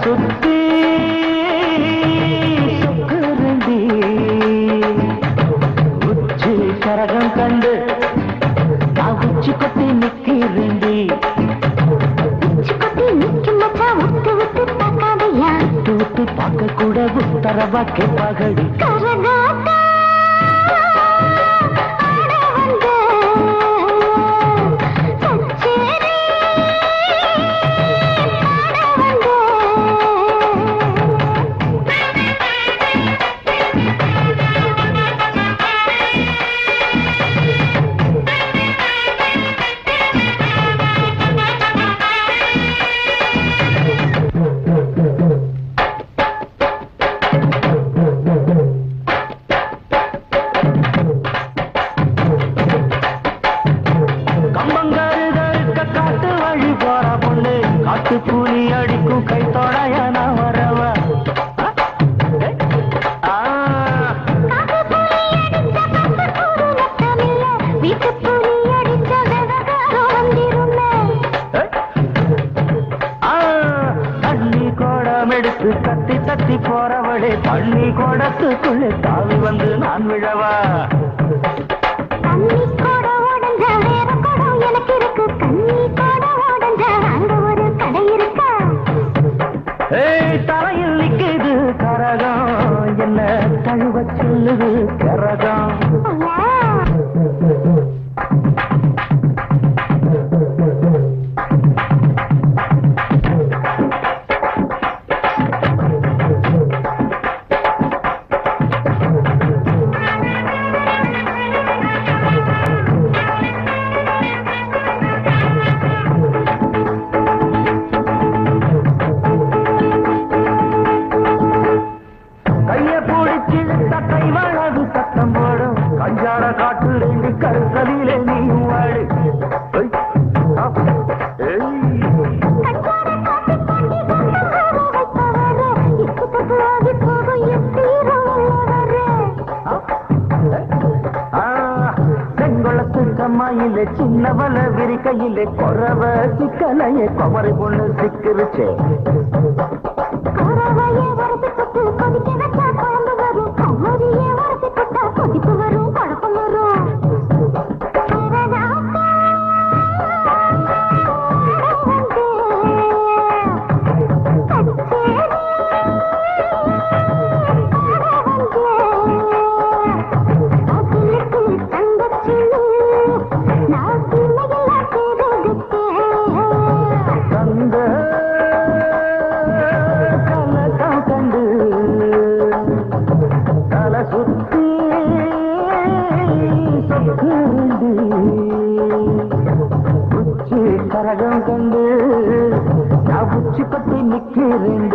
சுத்தி சொக்குருந்தி உச்சி கரகம் கண்டு நான் உச்சி கொத்தி நிக்கிறேண்டி. உச்சி கொத்தி நிக்கும் மச்சா விட்டு விட்டு பார்க்காதையா. விட்டு விட்டு பார்க்க கூட உத்தரவா கேட்பாகடி. கரகாட்டா கூலி அடிக்கும் கை தொடைய நான் வரவா. தண்ணி கோடம் எடுத்து தத்தி தத்தி போறவளே தண்ணி கோடத்துக்குள்ளே தாவி வந்து நான் விழவா. தலையில் நிக்குது கரகம் என்ன தழுவ சொல்லுது கரகம். கஞ்சாட காட்டு ரெண்டு கருசலிலே நீ வாடு. செங்கொளத்து கம்மாயிலே சின்னவள விரிக்கையிலே கொறவ சிக்கலையே குமரி பொண்ணு சிக்கிருச்சே. உச்சி கரகம் கண்டு நான் உச்சி பத்தி நிக்கிறேன்.